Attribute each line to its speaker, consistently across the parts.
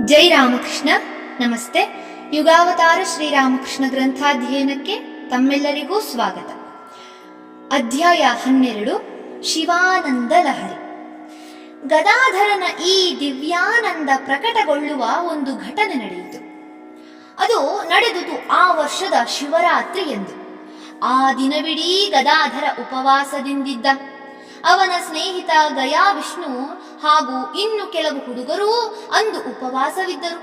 Speaker 1: ಜೈ ರಾಮಕೃಷ್ಣ. ನಮಸ್ತೆ. ಯುಗಾವತಾರ ಶ್ರೀರಾಮಕೃಷ್ಣ ಗ್ರಂಥಾಧ್ಯಯನಕ್ಕೆ ತಮ್ಮೆಲ್ಲರಿಗೂ ಸ್ವಾಗತ. ಅಧ್ಯಾಯ 12. ಶಿವಾನಂದ ಲಹರಿ. ಗದಾಧರನ ಈ ದಿವ್ಯಾನಂದ ಪ್ರಕಟಗೊಳ್ಳುವ ಒಂದು ಘಟನೆ ನಡೆಯಿತು. ಅದು ನಡೆದುದು ಆ ವರ್ಷದ ಶಿವರಾತ್ರಿ ಎಂದು. ಆ ದಿನವಿಡೀ ಗದಾಧರ ಉಪವಾಸದಿಂದಿದ್ದ. ಅವನ ಸ್ನೇಹಿತ ಗಯಾ ವಿಷ್ಣು ಹಾಗೂ ಇನ್ನು ಕೆಲವು ಹುಡುಗರೂ ಅಂದು ಉಪವಾಸವಿದ್ದರು.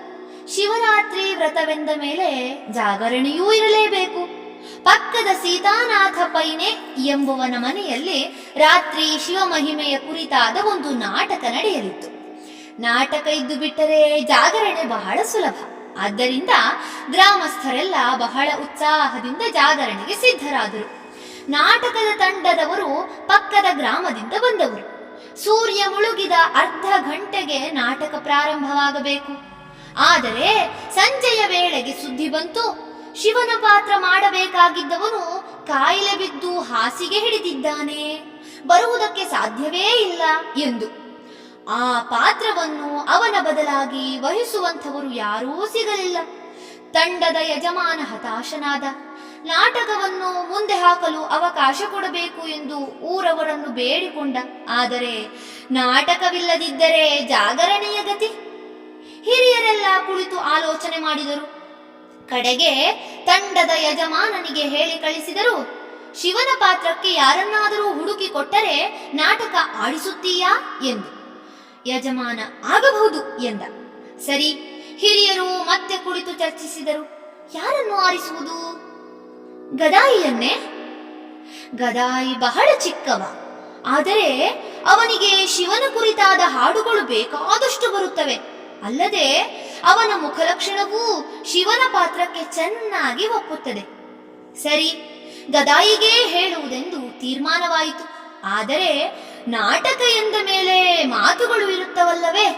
Speaker 1: ಶಿವರಾತ್ರಿ ವ್ರತವೆಂದ ಮೇಲೆ ಜಾಗರಣೆಯೂ ಇರಲೇಬೇಕು. ಪಕ್ಕದ ಸೀತಾನಾಥ ಪೈನೆ ಎಂಬುವನ ಮನೆಯಲ್ಲಿ ರಾತ್ರಿ ಶಿವಮಹಿಮೆಯ ಕುರಿತಾದ ಒಂದು ನಾಟಕ ನಡೆಯಲಿತ್ತು. ನಾಟಕ ಇದ್ದು ಬಿಟ್ಟರೆ ಜಾಗರಣೆ ಬಹಳ ಸುಲಭ. ಆದ್ದರಿಂದ ಗ್ರಾಮಸ್ಥರೆಲ್ಲ ಬಹಳ ಉತ್ಸಾಹದಿಂದ ಜಾಗರಣೆಗೆ ಸಿದ್ಧರಾದರು. ನಾಟಕದ ತಂಡದವರು ಪಕ್ಕದ ಗ್ರಾಮದಿಂದ ಬಂದವರು. ಸೂರ್ಯ ಮುಳುಗಿದ ಅರ್ಧ ಗಂಟೆಗೆ ನಾಟಕ ಪ್ರಾರಂಭವಾಗಬೇಕು. ಆದರೆ ಸಂಜೆಯ ವೇಳೆಗೆ ಸುದ್ದಿ ಬಂತು, ಶಿವನ ಪಾತ್ರ ಮಾಡಬೇಕಾಗಿದ್ದವನು ಕಾಯಿಲೆ ಬಿದ್ದು ಹಾಸಿಗೆ ಹಿಡಿದಿದ್ದಾನೆ, ಬರುವುದಕ್ಕೆ ಸಾಧ್ಯವೇ ಇಲ್ಲ ಎಂದು. ಆ ಪಾತ್ರವನ್ನು ಅವನ ಬದಲಾಗಿ ವಹಿಸುವಂಥವರು ಯಾರೂ ಸಿಗಲಿಲ್ಲ. ತಂಡದ ಯಜಮಾನ ಹತಾಶನಾದ. ನಾಟಕವನ್ನು ಮುಂದೆ ಹಾಕಲು ಅವಕಾಶ ಕೊಡಬೇಕು ಎಂದು ಊರವರನ್ನು ಬೇಡಿಕೊಂಡ. ಆದರೆ ನಾಟಕವಿಲ್ಲದಿದ್ದರೆ ಜಾಗರಣೆಯ ಗತಿ? ಹಿರಿಯರೆಲ್ಲ ಕುಳಿತು ಆಲೋಚನೆ ಮಾಡಿದರು. ಕಡೆಗೆ ತಂಡದ ಯಜಮಾನನಿಗೆ ಹೇಳಿ ಕಳಿಸಿದರು, ಶಿವನ ಪಾತ್ರಕ್ಕೆ ಯಾರನ್ನಾದರೂ ಹುಡುಕಿ ಕೊಟ್ಟರೆ ನಾಟಕ ಆಡಿಸುತ್ತೀಯಾ ಎಂದು. ಯಜಮಾನ ಆಗಬಹುದು ಎಂದ. ಸರಿ, ಹಿರಿಯರು ಮತ್ತೆ ಕುಳಿತು ಚರ್ಚಿಸಿದರು. ಯಾರನ್ನು ಆರಿಸುವುದು? ಗದಾಯಿಯನ್ನೇ. ಗದಾಯಿ ಬಹಳ ಚಿಕ್ಕವ, ಆದರೆ ಅವನಿಗೆ ಶಿವನ ಕುರಿತಾದ ಹಾಡುಗಳು ಬೇಕಾದಷ್ಟು ಬರುತ್ತವೆ. ಅಲ್ಲದೆ ಅವನ ಮುಖಲಕ್ಷಣವೂ ಶಿವನ ಪಾತ್ರಕ್ಕೆ ಚೆನ್ನಾಗಿ ಒಪ್ಪುತ್ತದೆ. ಸರಿ, ಗದಾಯಿಗೆ ಹೇಳುವುದೆಂದು ತೀರ್ಮಾನವಾಯಿತು. ಆದರೆ ನಾಟಕ ಎಂದ ಮೇಲೆ ಮಾತುಗಳು ಇರುತ್ತವಲ್ಲವೇ,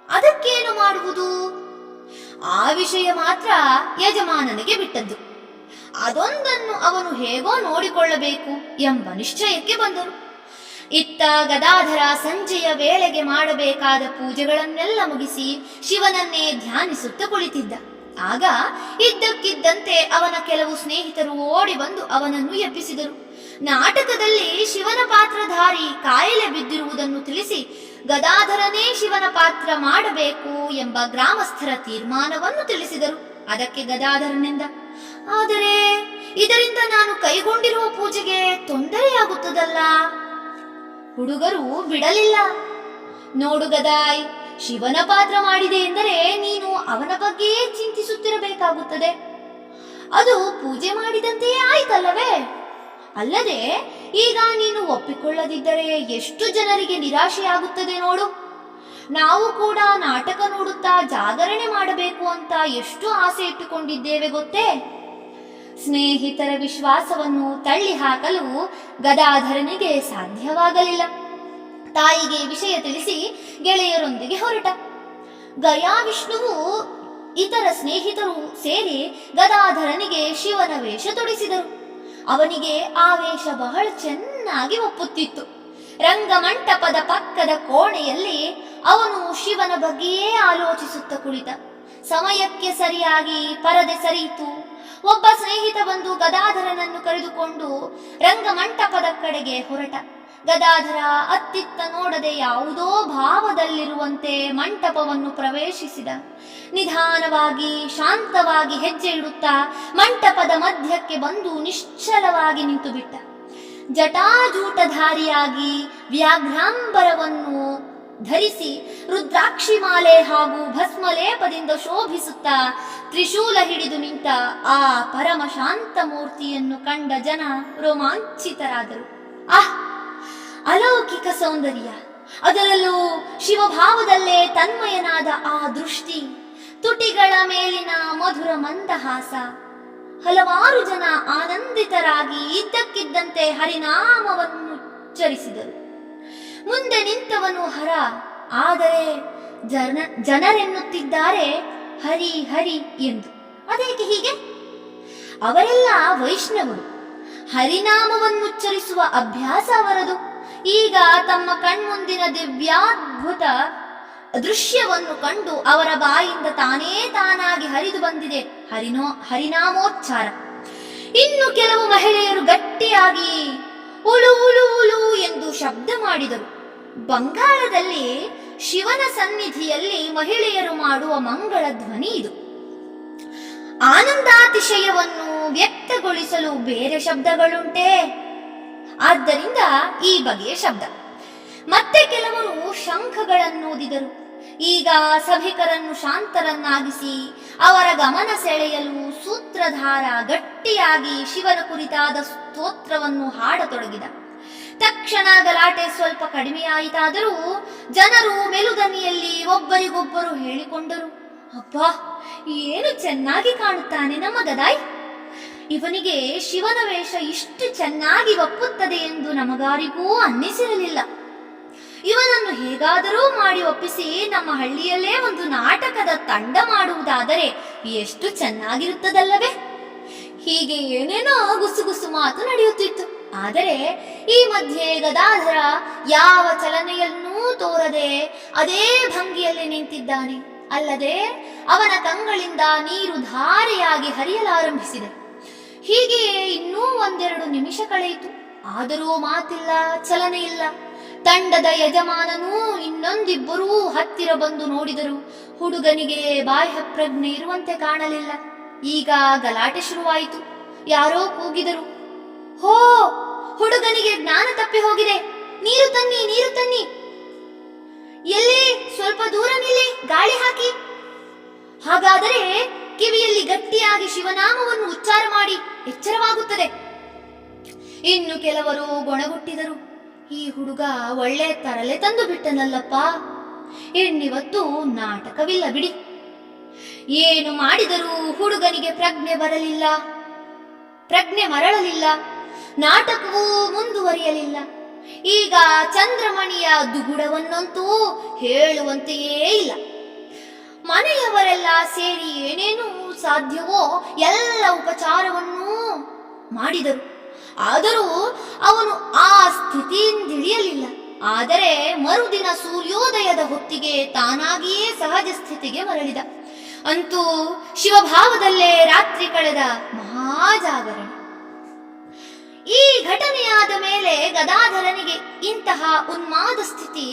Speaker 1: ಅದಕ್ಕೇನು ಮಾಡುವುದು? ಆ ವಿಷಯ ಮಾತ್ರ ಯಜಮಾನನಿಗೆ ಬಿಟ್ಟದ್ದು. ಅದೊಂದನ್ನು ಅವನು ಹೇಗೋ ನೋಡಿಕೊಳ್ಳಬೇಕು ಎಂಬ ನಿಶ್ಚಯಕ್ಕೆ ಬಂದರು. ಇತ್ತ ಗದಾಧರ ಸಂಜೆಯ ವೇಳೆಗೆ ಮಾಡಬೇಕಾದ ಪೂಜೆಗಳನ್ನೆಲ್ಲ ಮುಗಿಸಿ ಶಿವನನ್ನೇ ಧ್ಯಾನಿಸುತ್ತ ಕುಳಿತಿದ್ದ. ಆಗ ಇದ್ದಕ್ಕಿದ್ದಂತೆ ಅವನ ಕೆಲವು ಸ್ನೇಹಿತರು ಓಡಿ ಬಂದು ಅವನನ್ನು ಎಬ್ಬಿಸಿದರು. ನಾಟಕದಲ್ಲಿ ಶಿವನ ಪಾತ್ರಧಾರಿ ಕಾಯಿಲೆ ಬಿದ್ದಿರುವುದನ್ನು ತಿಳಿಸಿ ಗದಾಧರನೇ ಶಿವನ ಪಾತ್ರ ಮಾಡಬೇಕು ಎಂಬ ಗ್ರಾಮಸ್ಥರ ತೀರ್ಮಾನವನ್ನು ತಿಳಿಸಿದರು. ಅದಕ್ಕೆ ಗದಾಧರನಿಂದ, ಆದರೆ ಇದರಿಂದ ನಾನು ಕೈಗೊಂಡಿರುವ ಪೂಜೆಗೆ ತೊಂದರೆಯಾಗುತ್ತದಲ್ಲ. ಹುಡುಗರು ಬಿಡಲಿಲ್ಲ. ನೋಡು ಗದಾಯ್, ಶಿವನ ಪಾತ್ರ ಮಾಡಿದೆ ಎಂದರೆ ನೀನು ಅವನ ಬಗ್ಗೆಯೇ ಚಿಂತಿಸುತ್ತಿರಬೇಕಾಗುತ್ತದೆ. ಅದು ಪೂಜೆ ಮಾಡಿದಂತೆಯೇ ಆಯ್ತಲ್ಲವೇ? ಅಲ್ಲದೆ ಈಗ ನೀನು ಒಪ್ಪಿಕೊಳ್ಳದಿದ್ದರೆ ಎಷ್ಟು ಜನರಿಗೆ ನಿರಾಶೆಯಾಗುತ್ತದೆ ನೋಡು. ನಾವು ಕೂಡ ನಾಟಕ ನೋಡುತ್ತಾ ಜಾಗರಣೆ ಮಾಡಬೇಕು ಅಂತ ಎಷ್ಟು ಆಸೆ ಇಟ್ಟುಕೊಂಡಿದ್ದೇವೆ ಗೊತ್ತೇ? ಸ್ನೇಹಿತರ ವಿಶ್ವಾಸವನ್ನು ತಳ್ಳಿ ಹಾಕಲು ಗದಾಧರನಿಗೆ ಸಾಧ್ಯವಾಗಲಿಲ್ಲ. ತಾಯಿಗೆ ವಿಷಯ ತಿಳಿಸಿ ಗೆಳೆಯರೊಂದಿಗೆ ಹೊರಟ. ಗಯಾ ವಿಷ್ಣುವು ಇತರ ಸ್ನೇಹಿತರು ಸೇರಿ ಗದಾಧರನಿಗೆ ಶಿವನ ವೇಷ ತೊಡಿಸಿದರು. ಅವನಿಗೆ ಆ ವೇಷ ಬಹಳ ಚೆನ್ನಾಗಿ ಒಪ್ಪುತ್ತಿತ್ತು. ರಂಗಮಂಟಪದ ಪಕ್ಕದ ಕೋಣೆಯಲ್ಲಿ ಅವನು ಶಿವನ ಬಗ್ಗೆಯೇ ಆಲೋಚಿಸುತ್ತ ಕುಳಿತ. ಸಮಯಕ್ಕೆ ಸರಿಯಾಗಿ ಪರದೆ ಸರಿಯಿತು. ಒಬ್ಬ ಸ್ನೇಹಿತ ಬಂದು ಗದಾಧರನನ್ನು ಕರೆದುಕೊಂಡು ರಂಗಮಂಟಪದ ಕಡೆಗೆ ಹೊರಟ. ಗದಾಧರ ಅತ್ತಿತ್ತ ನೋಡದೆ ಯಾವುದೋ ಭಾವದಲ್ಲಿರುವಂತೆ ಮಂಟಪವನ್ನು ಪ್ರವೇಶಿಸಿದ. ನಿಧಾನವಾಗಿ ಶಾಂತವಾಗಿ ಹೆಜ್ಜೆ ಇಡುತ್ತಾ ಮಂಟಪದ ಮಧ್ಯಕ್ಕೆ ಬಂದು ನಿಶ್ಚಲವಾಗಿ ನಿಂತು ಬಿಟ್ಟ. ಜಟಾಜೂಟಧಾರಿಯಾಗಿ ವ್ಯಾಘ್ರಾಂಬರವನ್ನು ಧರಿಸಿ ರುದ್ರಾಕ್ಷಿ ಮಾಲೆ ಹಾಗೂ ಭಸ್ಮಲೇಪದಿಂದ ಶೋಭಿಸುತ್ತಾ ತ್ರಿಶೂಲ ಹಿಡಿದು ನಿಂತ ಆ ಪರಮ ಶಾಂತ ಮೂರ್ತಿಯನ್ನು ಕಂಡ ಜನ ರೋಮಾಂಚಿತರಾದರು. ಅಲೌಕಿಕ ಸೌಂದರ್ಯ, ಅದರಲ್ಲೂ ಶಿವಭಾವದಲ್ಲೇ ತನ್ಮಯನಾದ ಆ ದೃಷ್ಟಿ, ತುಟಿಗಳ ಮೇಲಿನ ಮಧುರ ಮಂದಹಾಸ. ಹಲವಾರು ಜನ ಆನಂದಿತರಾಗಿ ಇದ್ದಕ್ಕಿದ್ದಂತೆ ಹರಿನಾಮವನ್ನು ಉಚ್ಚರಿಸಿದರು. ಮುಂದೆ ನಿಂತವನು ಹರ, ಆದರೆ ಜನರೆನ್ನುತ್ತಿದ್ದಾರೆ ಹರಿ ಹರಿ ಎಂದು. ಅದೇಕೆ ಹೀಗೆ? ಅವರೆಲ್ಲ ವೈಷ್ಣವರು. ಹರಿನಾಮವನ್ನುಚ್ಚರಿಸುವ ಅಭ್ಯಾಸ ಅವರದು. ಈಗ ತಮ್ಮ ಕಣ್ಮುಂದಿನ ದಿವ್ಯಾದ್ಭುತ ದೃಶ್ಯವನ್ನು ಕಂಡು ಅವರ ಬಾಯಿಂದ ತಾನೇ ತಾನಾಗಿ ಹರಿದು ಬಂದಿದೆ ಹರಿನಾಮೋಚ್ಚಾರ. ಇನ್ನು ಕೆಲವು ಮಹಿಳೆಯರು ಗಟ್ಟಿಯಾಗಿ ಉಳು ಉಳು ಉಳು ಎಂದು ಶಬ್ದ ಮಾಡಿದರು. ಬಂಗಾಳದಲ್ಲಿ ಶಿವನ ಸನ್ನಿಧಿಯಲ್ಲಿ ಮಹಿಳೆಯರು ಮಾಡುವ ಮಂಗಳ ಧ್ವನಿ ಇದು. ಆನಂದಾತಿಶಯವನ್ನು ವ್ಯಕ್ತಗೊಳಿಸಲು ಬೇರೆ ಶಬ್ದಗಳುಂಟೆ, ಆದ್ದರಿಂದ ಈ ಬಗೆಯ ಶಬ್ದ. ಮತ್ತೆ ಕೆಲವರು ಶಂಖಗಳನ್ನೂದಿದರು. ಈಗ ಸಭಿಕರನ್ನು ಶಾಂತರನ್ನಾಗಿಸಿ ಅವರ ಗಮನ ಸೆಳೆಯಲು ಸೂತ್ರಧಾರ ಗಟ್ಟಿಯಾಗಿ ಶಿವನ ಕುರಿತಾದ ಸ್ತೋತ್ರವನ್ನು ಹಾಡತೊಡಗಿದ. ತಕ್ಷಣ ಗಲಾಟೆ ಸ್ವಲ್ಪ ಕಡಿಮೆಯಾಯಿತಾದರೂ ಜನರು ಮೆಲುದನಿಯಲ್ಲಿ ಒಬ್ಬರಿಗೊಬ್ಬರು ಹೇಳಿಕೊಂಡರು, ಅಬ್ಬಾ, ಏನು ಚೆನ್ನಾಗಿ ಕಾಣುತ್ತಾನೆ ನಮ್ಮ ಗದಾಯ್. ಇವನಿಗೆ ಶಿವನ ವೇಷ ಇಷ್ಟು ಚೆನ್ನಾಗಿ ಒಪ್ಪುತ್ತದೆ ಎಂದು ನಮಗಾರಿಗೂ ಅನ್ನಿಸಿರಲಿಲ್ಲ. ಇವನನ್ನು ಹೇಗಾದರೂ ಮಾಡಿ ಒಪ್ಪಿಸಿ ನಮ್ಮ ಹಳ್ಳಿಯಲ್ಲೇ ಒಂದು ನಾಟಕದ ತಂಡ ಮಾಡುವುದಾದರೆ ಎಷ್ಟು ಚೆನ್ನಾಗಿರುತ್ತದಲ್ಲವೇ. ಹೀಗೆ ಏನೇನೋ ಗುಸುಗುಸು ಮಾತು ನಡೆಯುತ್ತಿತ್ತು. ಆದರೆ ಈ ಮಧ್ಯೆ ಗದಾಧರ ಯಾವ ಚಲನೆಯನ್ನೂ ತೋರದೆ ಅದೇ ಭಂಗಿಯಲ್ಲಿ ನಿಂತಿದ್ದಾನೆ. ಅಲ್ಲದೆ ಅವನ ಕಂಗಳಿಂದ ನೀರು ಧಾರೆಯಾಗಿ ಹರಿಯಲಾರಂಭಿಸಿದೆ. ಹೀಗೆಯೇ ಇನ್ನೂ 1-2 ನಿಮಿಷ ಕಳೆಯಿತು. ಆದರೂ ಮಾತಿಲ್ಲ, ಚಲನೆ ಇಲ್ಲ. ತಂಡದ ಯಜಮಾನನೂ ಇನ್ನೊಂದಿಬ್ಬರೂ ಹತ್ತಿರ ಬಂದು ನೋಡಿದರು. ಹುಡುಗನಿಗೆ ಬಾಹ್ಯ ಪ್ರಜ್ಞೆ ಇರುವಂತೆ ಕಾಣಲಿಲ್ಲ. ಈಗ ಗಲಾಟೆ ಶುರುವಾಯಿತು. ಯಾರೋ ಕೂಗಿದರು, ಹೋ, ಹುಡುಗನಿಗೆ ಜ್ಞಾನ ತಪ್ಪಿ ಹೋಗಿದೆ, ನೀರು ತನ್ನಿ, ನೀರು ತನ್ನಿ. ಎಲ್ಲಿ, ಸ್ವಲ್ಪ ದೂರ ನಿಲ್ಲಿ, ಗಾಳಿ ಹಾಕಿ. ಹಾಗಾದರೆ ಕಿವಿಯಲ್ಲಿ ಗಟ್ಟಿಯಾಗಿ ಶಿವನಾಮವನ್ನು ಉಚ್ಚಾರ ಮಾಡಿ ಎಚ್ಚರವಾಗುತ್ತದೆ. ಇನ್ನು ಕೆಲವರು ಗೊಣಗುಟ್ಟಿದರು, ಈ ಹುಡುಗ ಒಳ್ಳೆ ತರಲೆ ತಂದು ಬಿಟ್ಟನಲ್ಲಪ್ಪ, ಇನ್ನಿವತ್ತು ನಾಟಕವಿಲ್ಲ ಬಿಡಿ. ಏನು ಮಾಡಿದರೂ ಹುಡುಗನಿಗೆ ಪ್ರಜ್ಞೆ ಮರಳಲಿಲ್ಲ. ನಾಟಕವೂ ಮುಂದುವರಿಯಲಿಲ್ಲ. ಈಗ ಚಂದ್ರಮಣಿಯ ದುಗುಡವನ್ನಂತೂ ಹೇಳುವಂತೆಯೇ ಇಲ್ಲ. ಮನೆಯವರೆಲ್ಲ ಸೇರಿ ಏನೇನು ಸಾಧ್ಯವೋ ಎಲ್ಲ ಉಪಚಾರವನ್ನೂ ಮಾಡಿದರು. ಆದರೂ ಅವನು ಆ ಸ್ಥಿತಿಯಿಂದಿಳಿಯಲಿಲ್ಲ. ಆದರೆ ಮರುದಿನ ಸೂರ್ಯೋದಯದ ಹೊತ್ತಿಗೆ ತಾನಾಗಿಯೇ ಸಹಜ ಸ್ಥಿತಿಗೆ ಮರಳಿದ. ಅಂತೂ ಶಿವಭಾವದಲ್ಲೇ ರಾತ್ರಿ ಕಳೆದ ಮಹಾಜಾಗರಣೆ. ಈ ಘಟನೆಯಾದ ಮೇಲೆ ಗದಾಧರನಿಗೆ ಇಂತಹ ಉನ್ಮಾದ ಸ್ಥಿತಿ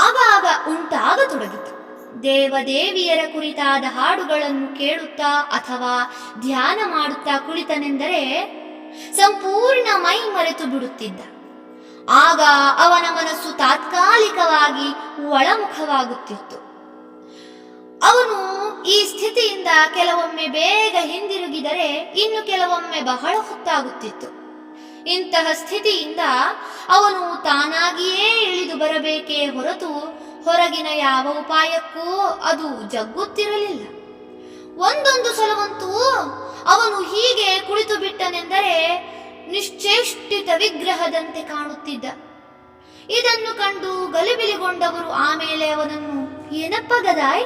Speaker 1: ಆಗಾಗ ಉಂಟಾಗತೊಡಗಿತು. ದೇವದೇವಿಯರ ಕುರಿತಾದ ಹಾಡುಗಳನ್ನು ಕೇಳುತ್ತಾ ಅಥವಾ ಧ್ಯಾನ ಮಾಡುತ್ತಾ ಕುಳಿತನೆಂದರೆ ಸಂಪೂರ್ಣ ಮೈ ಮರೆತು ಬಿಡುತ್ತಿದ್ದ. ಆಗ ಅವನ ಮನಸ್ಸು ತಾತ್ಕಾಲಿಕವಾಗಿ ಒಳಮುಖವಾಗುತ್ತಿತ್ತು. ಅವನು ಈ ಸ್ಥಿತಿಯಿಂದ ಕೆಲವೊಮ್ಮೆ ಬೇಗ ಹಿಂದಿರುಗಿದರೆ ಇನ್ನು ಕೆಲವೊಮ್ಮೆ ಬಹಳ ಹೊತ್ತಾಗುತ್ತಿತ್ತು. ಇಂತಹ ಸ್ಥಿತಿಯಿಂದ ಅವನು ತಾನಾಗಿಯೇ ಇಳಿದು ಬರಬೇಕೇ ಹೊರತು ಹೊರಗಿನ ಯಾವ ಉಪಾಯಕ್ಕೂ ಅದು ಜಗ್ಗುತ್ತಿರಲಿಲ್ಲ. ಒಂದೊಂದು ಸಲವಂತೂ ಅವನು ಹೀಗೆ ಕುಳಿತು ಬಿಟ್ಟನೆಂದರೆ ನಿಶ್ಚೇಷ್ಟಿತ ವಿಗ್ರಹದಂತೆ ಕಾಣುತ್ತಿದ್ದ. ಇದನ್ನು ಕಂಡು ಗಲಿಬಿಲಿಗೊಂಡವರು ಆಮೇಲೆ ಅವನನ್ನು, ಏನಪ್ಪ ಗದಾಯ್,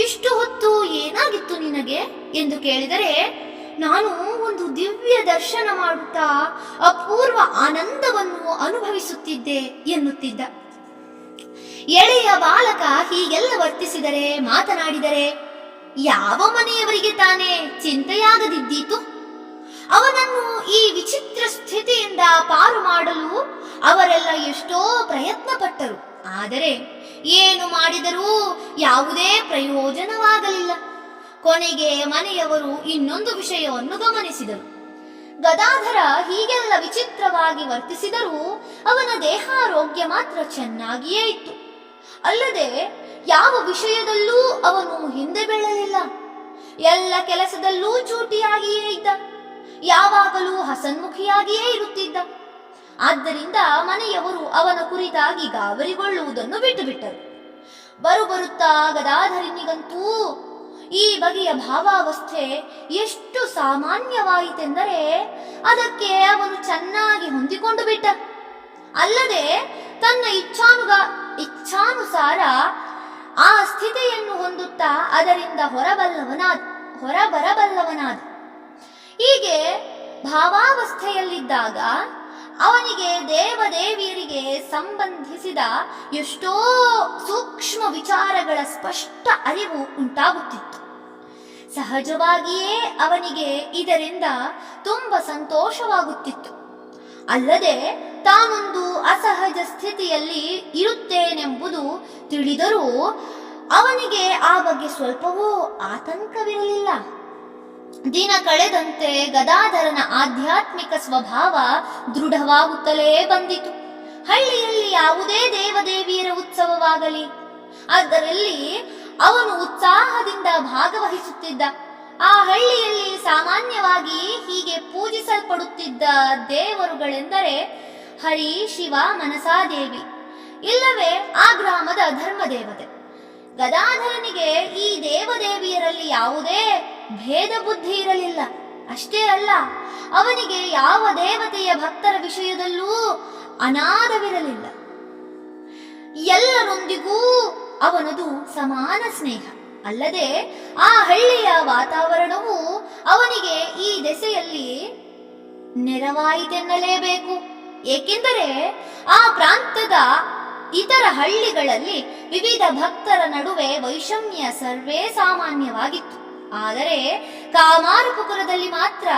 Speaker 1: ಇಷ್ಟು ಹೊತ್ತು ಏನಾಗಿತ್ತು ನಿನಗೆ ಎಂದು ಕೇಳಿದರೆ, ನಾನು ಒಂದು ದಿವ್ಯ ದರ್ಶನ ಮಾಡುತ್ತಾ ಅಪೂರ್ವ ಆನಂದವನ್ನು ಅನುಭವಿಸುತ್ತಿದ್ದೆ ಎನ್ನುತ್ತಿದ್ದ. ಎಳೆಯ ಬಾಲಕ ಹೀಗೆಲ್ಲ ವರ್ತಿಸಿದರೆ, ಮಾತನಾಡಿದರೆ ಯಾವ ಮನೆಯವರಿಗೆ ತಾನೇ ಚಿಂತೆಯಾಗದಿದ್ದೀತು? ಅವನನ್ನು ಈ ವಿಚಿತ್ರ ಸ್ಥಿತಿಯಿಂದ ಪಾರು ಮಾಡಲು ಅವರೆಲ್ಲ ಎಷ್ಟೋ ಪ್ರಯತ್ನ ಪಟ್ಟರು. ಆದರೆ ಏನು ಮಾಡಿದರೂ ಯಾವುದೇ ಪ್ರಯೋಜನವಾಗಲಿಲ್ಲ. ಕೊನೆಗೆ ಮನೆಯವರು ಇನ್ನೊಂದು ವಿಷಯವನ್ನು ಗಮನಿಸಿದರು. ಗದಾಧರ ಹೀಗೆಲ್ಲ ವಿಚಿತ್ರವಾಗಿ ವರ್ತಿಸಿದರೂ ಅವನ ದೇಹಾರೋಗ್ಯ ಮಾತ್ರ ಚೆನ್ನಾಗಿಯೇ ಇತ್ತು. ಅಲ್ಲದೆ ಯಾವ ವಿಷಯದಲ್ಲೂ ಅವನು ಹಿಂದೆ ಬೀಳಲಿಲ್ಲ. ಎಲ್ಲ ಕೆಲಸದಲ್ಲೂ ಚೂಟಿಯಾಗಿಯೇ ಇದ್ದ. ಯಾವಾಗಲೂ ಹಸನ್ಮುಖಿಯಾಗಿಯೇ ಇರುತ್ತಿದ್ದ. ಆದ್ದರಿಂದ ಮನೆಯವರು ಅವನ ಕುರಿತಾಗಿ ಗಾಬರಿಗೊಳ್ಳುವುದನ್ನು ಬಿಟ್ಟು ಬಿಟ್ಟರು. ಬರುತ್ತಾ ಗದಾಧರನಿಗಂತೂ ಈ ಬಗೆಯ ಭಾವಾವಸ್ಥೆ ಎಷ್ಟು ಸಾಮಾನ್ಯವಾಯಿತೆಂದರೆ ಅದಕ್ಕೆ ಅವನು ಚೆನ್ನಾಗಿ ಹೊಂದಿಕೊಂಡು ಬಿಟ್ಟ. ಅಲ್ಲದೆ ತನ್ನ ಇಚ್ಛಾನುಸಾರ ಆ ಸ್ಥಿತಿಯನ್ನು ಹೊಂದುತ್ತಾ ಅದರಿಂದ ಹೊರಬರಬಲ್ಲವನಾದ. ಹೀಗೆ ಭಾವಾವಸ್ಥೆಯಲ್ಲಿದ್ದಾಗ ಅವನಿಗೆ ದೇವದೇವಿಯರಿಗೆ ಸಂಬಂಧಿಸಿದ ಎಷ್ಟೋ ಸೂಕ್ಷ್ಮ ವಿಚಾರಗಳ ಸ್ಪಷ್ಟ ಅರಿವು ಉಂಟಾಗುತ್ತಿತ್ತು. ಸಹಜವಾಗಿಯೇ ಅವನಿಗೆ ಇದರಿಂದ ತುಂಬ ಸಂತೋಷವಾಗುತ್ತಿತ್ತು. ಅಲ್ಲದೆ ತಾನೊಂದು ಅಸಹಜ ಸ್ಥಿತಿಯಲ್ಲಿ ಇರುತ್ತೇನೆಂಬುದು ತಿಳಿದರೂ ಅವನಿಗೆ ಆ ಬಗ್ಗೆ ಸ್ವಲ್ಪವೂ ಆತಂಕವಿರಲಿಲ್ಲ. ದಿನ ಕಳೆದಂತೆ ಗದಾಧರನ ಆಧ್ಯಾತ್ಮಿಕ ಸ್ವಭಾವ ದೃಢವಾಗುತ್ತಲೇ ಬಂದಿತು. ಹಳ್ಳಿಯಲ್ಲಿ ಯಾವುದೇ ದೇವದೇವಿಯರ ಉತ್ಸವವಾಗಲಿ ಅದರಲ್ಲಿ ಅವನು ಉತ್ಸಾಹದಿಂದ ಭಾಗವಹಿಸುತ್ತಿದ್ದ. ಆ ಹಳ್ಳಿಯಲ್ಲಿ ಸಾಮಾನ್ಯವಾಗಿ ಹೀಗೆ ಪೂಜಿಸಲ್ಪಡುತ್ತಿದ್ದ ದೇವರುಗಳೆಂದರೆ ಹರಿ, ಶಿವ, ಮನಸಾದೇವಿ, ಇಲ್ಲವೇ ಆ ಗ್ರಾಮದ ಧರ್ಮದೇವತೆ. ಗದಾಧರನಿಗೆ ಈ ದೇವದೇವಿಯರಲ್ಲಿ ಯಾವುದೇ ಭೇದ ಬುದ್ಧಿ ಇರಲಿಲ್ಲ. ಅಷ್ಟೇ ಅಲ್ಲ, ಅವನಿಗೆ ಯಾವ ದೇವತೆಯ ಭಕ್ತರ ವಿಷಯದಲ್ಲೂ ಅನಾದವಿರಲಿಲ್ಲ. ಎಲ್ಲರೊಂದಿಗೂ ಅವನದು ಸಮಾನ ಸ್ನೇಹ. ಅಲ್ಲದೆ ಆ ಹಳ್ಳಿಯ ವಾತಾವರಣವು ಅವನಿಗೆ ಈ ದೆಸೆಯಲ್ಲಿ ನೆರವಾಯಿತೆನ್ನಲೇಬೇಕು. ಏಕೆಂದರೆ ಆ ಪ್ರಾಂತದ ಇತರ ಹಳ್ಳಿಗಳಲ್ಲಿ ವಿವಿಧ ಭಕ್ತರ ನಡುವೆ ವೈಷಮ್ಯ ಸರ್ವೇ ಸಾಮಾನ್ಯವಾಗಿತ್ತು. ಆದರೆ ಕಾಮಾರಪುರದಲ್ಲಿ ಮಾತ್ರ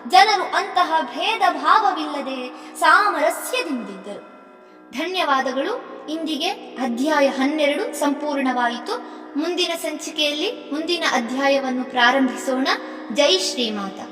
Speaker 1: ಜನರು ಅಂತಹ ಭೇದ ಭಾವವಿಲ್ಲದೆ ಸಾಮರಸ್ಯದಿಂದಿದ್ದರು. ಧನ್ಯವಾದಗಳು. ಇಂದಿಗೆ ಅಧ್ಯಾಯ 12 ಸಂಪೂರ್ಣವಾಯಿತು. ಮುಂದಿನ ಸಂಚಿಕೆಯಲ್ಲಿ ಮುಂದಿನ ಅಧ್ಯಾಯವನ್ನು ಪ್ರಾರಂಭಿಸೋಣ. ಜೈ ಶ್ರೀಮಾತಾ.